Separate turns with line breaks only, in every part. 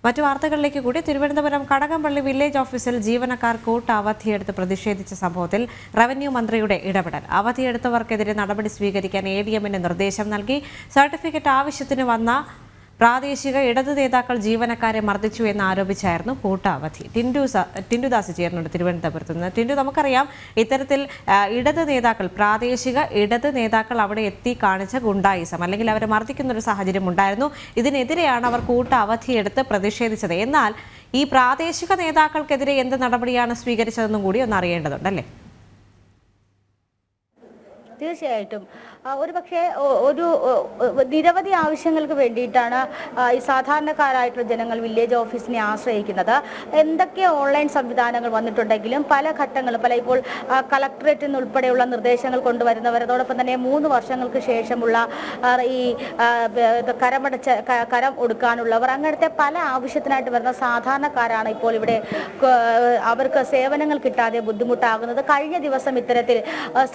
മറ്റു വാർത്തകളിലേക്ക് കൂടി തിരുവനന്തപുരം കടകംപള്ളി വില്ലേജ് ഓഫീസിൽ ജീവനക്കാർ കൂട്ട അവധിയെടുത്ത് പ്രതിഷേധിച്ച സംഭവത്തിൽ റവന്യൂ മന്ത്രിയുടെ ഇടപെടൽ. അവധിയെടുത്തവർക്കെതിരെ നടപടി സ്വീകരിക്കാൻ ADM-ന് നിർദ്ദേശം നൽകി. സർട്ടിഫിക്കറ്റ് ആവശ്യത്തിന് വന്ന പ്രാദേശിക ഇടത് നേതാക്കൾ ജീവനക്കാരെ മർദ്ദിച്ചു എന്ന് ആരോപിച്ചായിരുന്നു കൂട്ട അവധി. ടിൻഡുദാസ് ചേർന്നുണ്ട് തിരുവനന്തപുരത്ത് നിന്ന്. ടിൻഡു, നമുക്കറിയാം ഇത്തരത്തിൽ പ്രാദേശിക ഇടത് നേതാക്കൾ അവിടെ എത്തി കാണിച്ച ഗുണ്ടായിസം അല്ലെങ്കിൽ അവരെ മർദ്ദിക്കുന്ന ഒരു സാഹചര്യം ഉണ്ടായിരുന്നു. ഇതിനെതിരെയാണ് അവർ കൂട്ട അവധിയെടുത്ത് പ്രതിഷേധിച്ചത്. എന്നാൽ ഈ പ്രാദേശിക നേതാക്കൾക്കെതിരെ എന്ത് നടപടിയാണ് സ്വീകരിച്ചതെന്നും കൂടി ഒന്ന് അറിയേണ്ടതുണ്ടല്ലേ?
തീർച്ചയായിട്ടും ഒരുപക്ഷെ ഒരു നിരവധി ആവശ്യങ്ങൾക്ക് വേണ്ടിയിട്ടാണ് ഈ സാധാരണക്കാരായിട്ടുള്ള ജനങ്ങൾ വില്ലേജ് ഓഫീസിനെ ആശ്രയിക്കുന്നത്. എന്തൊക്കെ ഓൺലൈൻ സംവിധാനങ്ങൾ വന്നിട്ടുണ്ടെങ്കിലും പല ഘട്ടങ്ങളും ഇപ്പോൾ കളക്ടറേറ്റിൽ നിന്ന് ഉൾപ്പെടെയുള്ള നിർദ്ദേശങ്ങൾ കൊണ്ടുവരുന്നവർ, അതോടൊപ്പം തന്നെ 3 വർഷങ്ങൾക്ക് ശേഷമുള്ള ഈ കരം ഒടുക്കാനുള്ളവർ, അങ്ങനത്തെ പല ആവശ്യത്തിനായിട്ട് വരുന്ന സാധാരണക്കാരാണ് ഇപ്പോൾ ഇവിടെ അവർക്ക് സേവനങ്ങൾ കിട്ടാതെ ബുദ്ധിമുട്ടാകുന്നത്. കഴിഞ്ഞ ദിവസം ഇത്തരത്തിൽ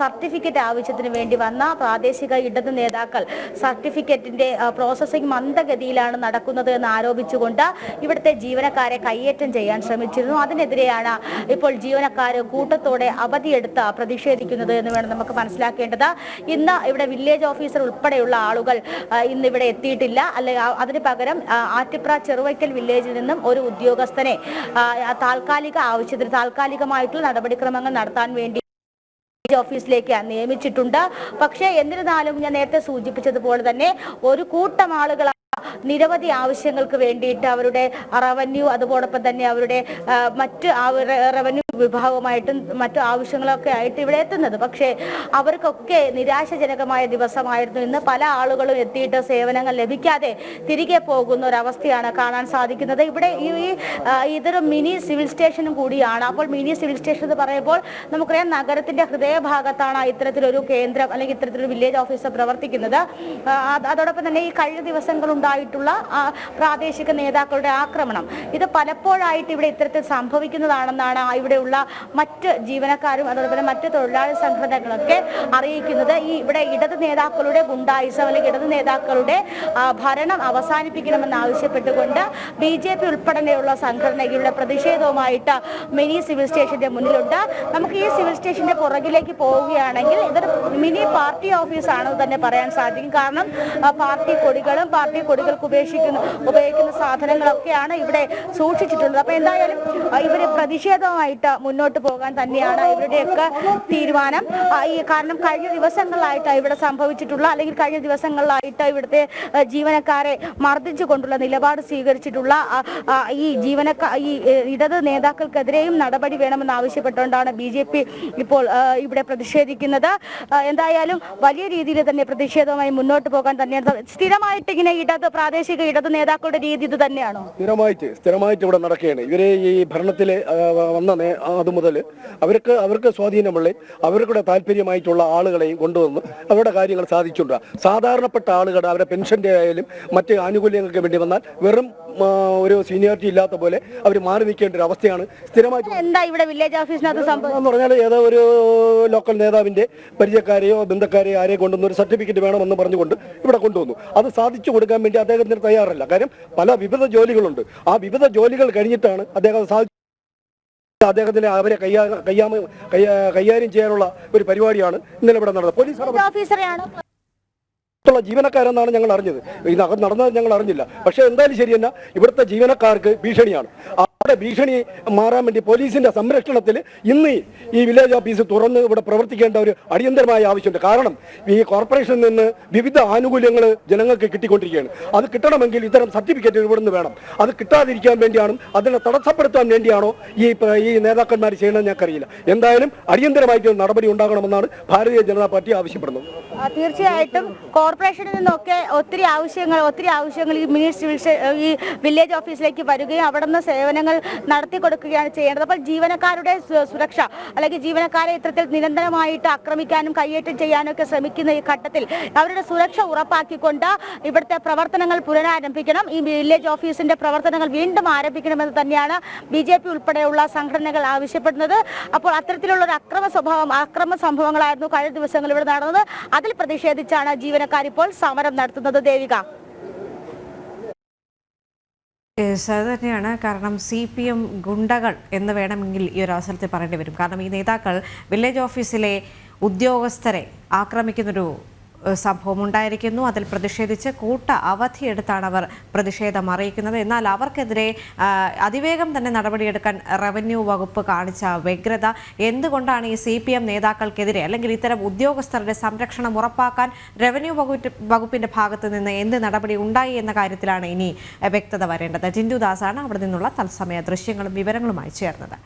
സർട്ടിഫിക്കറ്റ് ആവശ്യത്തിന് വേണ്ടി വന്ന പ്രാദേശിക ഇടത് നേതാക്കൾ സർട്ടിഫിക്കറ്റിന്റെ പ്രോസസ്സിംഗ് മന്ദഗതിയിലാണ് നടക്കുന്നത് എന്ന് ആരോപിച്ചുകൊണ്ട് ഇവിടുത്തെ ജീവനക്കാരെ കയ്യേറ്റം ചെയ്യാൻ ശ്രമിച്ചിരുന്നു. അതിനെതിരെയാണ് ഇപ്പോൾ ജീവനക്കാർ കൂട്ടത്തോടെ അവധിയെടുത്ത് പ്രതിഷേധിക്കുന്നത് എന്ന് വേണം നമുക്ക് മനസ്സിലാക്കേണ്ടത്. ഇന്ന് ഇവിടെ വില്ലേജ് ഓഫീസർ ഉൾപ്പെടെയുള്ള ആളുകൾ ഇന്ന് ഇവിടെ എത്തിയിട്ടില്ല. അതിന് പകരം ആറ്റിപ്ര ചെറുവയ്ക്കൽ വില്ലേജിൽ നിന്നും ഒരു ഉദ്യോഗസ്ഥനെ താൽക്കാലികമായിട്ടുള്ള നടപടിക്രമങ്ങൾ നടത്താൻ വേണ്ടി ഓഫീസിലേക്ക് നിയമിച്ചിട്ടുണ്ട്. പക്ഷേ എന്നിരുന്നാലും ഞാൻ നേരത്തെ സൂചിപ്പിച്ചതുപോലെ തന്നെ ഒരു കൂട്ടം ആളുകൾ നിരവധി ആവശ്യങ്ങൾക്ക് വേണ്ടിയിട്ട് അവരുടെ റവന്യൂ, അതോടൊപ്പം തന്നെ അവരുടെ മറ്റ് റവന്യൂ വിഭാഗമായിട്ടും മറ്റു ആവശ്യങ്ങളൊക്കെ ആയിട്ട് ഇവിടെ എത്തുന്നത്. പക്ഷേ അവർക്കൊക്കെ നിരാശാജനകമായ ദിവസമായിരുന്നു ഇന്ന്. പല ആളുകളും എത്തിയിട്ട് സേവനങ്ങൾ ലഭിക്കാതെ തിരികെ പോകുന്ന ഒരവസ്ഥയാണ് കാണാൻ സാധിക്കുന്നത്. ഇവിടെ ഇതൊരു മിനി സിവിൽ സ്റ്റേഷനും കൂടിയാണ്. അപ്പോൾ മിനി സിവിൽ സ്റ്റേഷൻ എന്ന് പറയുമ്പോൾ നമുക്കറിയാം നഗരത്തിന്റെ ഹൃദയഭാഗത്താണ് ഇത്തരത്തിലൊരു കേന്ദ്രം അല്ലെങ്കിൽ ഇത്തരത്തിലൊരു വില്ലേജ് ഓഫീസർ പ്രവർത്തിക്കുന്നത്. അതോടൊപ്പം തന്നെ ഈ കഴിഞ്ഞ ദിവസങ്ങൾ ഉണ്ടായിട്ടുള്ള പ്രാദേശിക നേതാക്കളുടെ ആക്രമണം, ഇത് പലപ്പോഴായിട്ട് ഇവിടെ ഇത്തരത്തിൽ സംഭവിക്കുന്നതാണെന്നാണ് ഇവിടെയുള്ള മറ്റ് ജീവനക്കാരും അതോടൊപ്പം മറ്റ് തൊഴിലാളി സംഘടനകളൊക്കെ അറിയിക്കുന്നത്. ഇവിടെ ഇടത് നേതാക്കളുടെ ഗുണ്ടായിസം അല്ലെങ്കിൽ ഇടത് നേതാക്കളുടെ ഭരണം അവസാനിപ്പിക്കണമെന്ന് ആവശ്യപ്പെട്ടുകൊണ്ട് BJP ഉൾപ്പെടെയുള്ള സംഘടനകളുടെ പ്രതിഷേധവുമായിട്ട് മിനി സിവിൽ സ്റ്റേഷന്റെ മുന്നിലുണ്ട്. നമുക്ക് ഈ സിവിൽ സ്റ്റേഷന്റെ പുറകിലേക്ക് പോവുകയാണെങ്കിൽ ഇതൊരു മിനി പാർട്ടി ഓഫീസാണെന്ന് തന്നെ പറയാൻ സാധിക്കും. കാരണം പാർട്ടി കൊടികൾക്ക് ഉപയോഗിക്കുന്ന സാധനങ്ങളൊക്കെയാണ് ഇവിടെ സൂക്ഷിച്ചിട്ടുള്ളത്. അപ്പൊ എന്തായാലും ഇവര് പ്രതിഷേധവുമായിട്ട് മുന്നോട്ട് പോകാൻ തന്നെയാണ് ഇവരുടെയൊക്കെ തീരുമാനം. കാരണം കഴിഞ്ഞ ദിവസങ്ങളിലായിട്ട് ഇവിടെ സംഭവിച്ചിട്ടുള്ള അല്ലെങ്കിൽ കഴിഞ്ഞ ദിവസങ്ങളിലായിട്ട് ഇവിടുത്തെ ജീവനക്കാരെ മർദ്ദിച്ചുകൊണ്ടുള്ള നിലപാട് സ്വീകരിച്ചിട്ടുള്ള ഈ ഇടത് നേതാക്കൾക്കെതിരെയും നടപടി വേണമെന്ന് ആവശ്യപ്പെട്ടുകൊണ്ടാണ് BJP ഇപ്പോൾ ഇവിടെ പ്രതിഷേധിക്കുന്നത്. എന്തായാലും വലിയ രീതിയിൽ തന്നെ പ്രതിഷേധവുമായി മുന്നോട്ട് പോകാൻ തന്നെയാണ്. സ്ഥിരമായിട്ട് ഇങ്ങനെ പ്രാദേശിക ഇടത് നേതാക്കളുടെ രീതി ഇത് തന്നെയാണോ?
സ്ഥിരമായിട്ട് ഇവിടെ നടക്കുകയാണ്. ഇവരെ ഈ ഭരണത്തിൽ വന്ന അതുമുതൽ അവർക്ക് സ്വാധീനമുള്ള അവരുടെ താല്പര്യമായിട്ടുള്ള ആളുകളെയും കൊണ്ടുവന്ന് അവരുടെ കാര്യങ്ങൾ സാധിച്ചിട്ടുണ്ട്. സാധാരണപ്പെട്ട ആളുകളുടെ അവരുടെ പെൻഷന്റെ ആയാലും മറ്റ് ആനുകൂല്യങ്ങൾക്ക് വേണ്ടി വന്നാൽ വെറും ഒരു സീനിയോറിറ്റി ഇല്ലാത്ത പോലെ അവർ മാറി നിൽക്കേണ്ട ഒരു അവസ്ഥയാണ് സ്ഥിരമായിട്ട്.
എന്താ ഇവിടെ വില്ലേജ് ഓഫീസിനകത്ത് സംഭവം
എന്ന് പറഞ്ഞാൽ ഏതോ ഒരു ലോക്കൽ നേതാവിന്റെ പരിചയക്കാരെയോ ബന്ധക്കാരെയോ ആരെയോ കൊണ്ടുവന്ന ഒരു സർട്ടിഫിക്കറ്റ് വേണമെന്ന് പറഞ്ഞുകൊണ്ട് ഇവിടെ കൊണ്ടുവന്നു. അത് സാധിച്ചു കൊടുക്കാൻ വേണ്ടി അദ്ദേഹത്തിന് തയ്യാറല്ല. കാര്യം പല വിവിധ ജോലികളുണ്ട്. ആ വിവിധ ജോലികൾ കഴിഞ്ഞിട്ടാണ് അദ്ദേഹത്തിന് അവരെ കൈകാര്യം ചെയ്യാനുള്ള ഒരു പരിപാടിയാണ് ഇന്നലെ ഇവിടെ നടന്നത്. പോലീസ്
ഓഫീസറെയാണ്
ജീവനക്കാരെന്നാണ് ഞങ്ങൾ അറിഞ്ഞത്. ഇതിനകത്ത് നടന്നത് ഞങ്ങൾ അറിഞ്ഞില്ല. പക്ഷെ എന്തായാലും ശരി തന്നെ ഇവിടുത്തെ ജീവനക്കാർക്ക് ഭീഷണിയാണ്. അവിടെ ഭീഷണി മാറാൻ വേണ്ടി പോലീസിന്റെ സംരക്ഷണത്തിൽ ഇന്ന് ഈ വില്ലേജ് ഓഫീസ് തുറന്ന് ഇവിടെ പ്രവർത്തിക്കേണ്ട ഒരു അടിയന്തരമായ ആവശ്യമുണ്ട്. കാരണം ഈ കോർപ്പറേഷനിൽ നിന്ന് വിവിധ ആനുകൂല്യങ്ങൾ ജനങ്ങൾക്ക് കിട്ടിക്കൊണ്ടിരിക്കുകയാണ്. അത് കിട്ടണമെങ്കിൽ ഇത്തരം സർട്ടിഫിക്കറ്റ് ഇവിടുന്ന് വേണം. അത് കിട്ടാതിരിക്കാൻ വേണ്ടിയാണ്, അതിനെ തടസ്സപ്പെടുത്താൻ വേണ്ടിയാണോ ഈ നേതാക്കന്മാർ ചെയ്യണമെന്ന് ഞങ്ങൾക്കറിയില്ല. എന്തായാലും അടിയന്തരമായിട്ട് നടപടി ഉണ്ടാകണമെന്നാണ് ഭാരതീയ ജനതാ പാർട്ടി ആവശ്യപ്പെടുന്നത്.
തീർച്ചയായിട്ടും കോർപ്പറേഷനിൽ നിന്നൊക്കെ ഒത്തിരി ആവശ്യങ്ങൾ ഈ വില്ലേജ് ഓഫീസിലേക്ക് വരികയും അവിടെ നിന്ന് സേവനങ്ങൾ നടത്തി കൊടുക്കുകയാണ് ചെയ്യേണ്ടത്. അപ്പോൾ ജീവനക്കാരുടെ സുരക്ഷ അല്ലെങ്കിൽ ജീവനക്കാരെ ഇത്തരത്തിൽ നിരന്തരമായിട്ട് ആക്രമിക്കാനും കയ്യേറ്റം ചെയ്യാനും ഒക്കെ ശ്രമിക്കുന്ന ഈ ഘട്ടത്തിൽ അവരുടെ സുരക്ഷ ഉറപ്പാക്കിക്കൊണ്ട് ഇവിടുത്തെ പ്രവർത്തനങ്ങൾ പുനരാരംഭിക്കണം. ഈ വില്ലേജ് ഓഫീസിന്റെ പ്രവർത്തനങ്ങൾ വീണ്ടും ആരംഭിക്കണമെന്ന് തന്നെയാണ് BJP ഉൾപ്പെടെയുള്ള സംഘടനകൾ ആവശ്യപ്പെടുന്നത്. അപ്പോൾ അത്തരത്തിലുള്ള ഒരു അക്രമ സംഭവങ്ങളായിരുന്നു കഴിഞ്ഞ ദിവസങ്ങൾ ഇവിടെ നടന്നത്. അതിൽ പ്രതിഷേധിച്ചാണ് ജീവനക്കാർ ഇപ്പോൾ സമരം നടത്തുന്നത്. ദേവിക.
അത് തന്നെയാണ്. കാരണം CPM ഗുണ്ടകൾ എന്ന് വേണമെങ്കിൽ ഈ ഒരു അവസരത്തിൽ പറയേണ്ടി വരും. കാരണം ഈ നേതാക്കൾ വില്ലേജ് ഓഫീസിലെ ഉദ്യോഗസ്ഥരെ ആക്രമിക്കുന്നൊരു സംഭവം ഉണ്ടായിരിക്കുന്നു. അതിൽ പ്രതിഷേധിച്ച് കൂട്ട അവധിയെടുത്താണ് അവർ പ്രതിഷേധം അറിയിക്കുന്നത്. എന്നാൽ അവർക്കെതിരെ അതിവേഗം തന്നെ നടപടിയെടുക്കാൻ റവന്യൂ വകുപ്പ് കാണിച്ച വ്യഗ്രത എന്തുകൊണ്ടാണ് ഈ CPM നേതാക്കൾക്കെതിരെ അല്ലെങ്കിൽ ഇത്തരം ഉദ്യോഗസ്ഥരുടെ സംരക്ഷണം ഉറപ്പാക്കാൻ റവന്യൂ വകുപ്പിന്റെ ഭാഗത്ത് നിന്ന് എന്ത് നടപടി ഉണ്ടായി എന്ന കാര്യത്തിലാണ് ഇനി വ്യക്തത വരേണ്ടത്. ജിൻഡു ദാസാണ് അവിടെ നിന്നുള്ള തത്സമയ ദൃശ്യങ്ങളും വിവരങ്ങളുമായി ചേർന്നത്.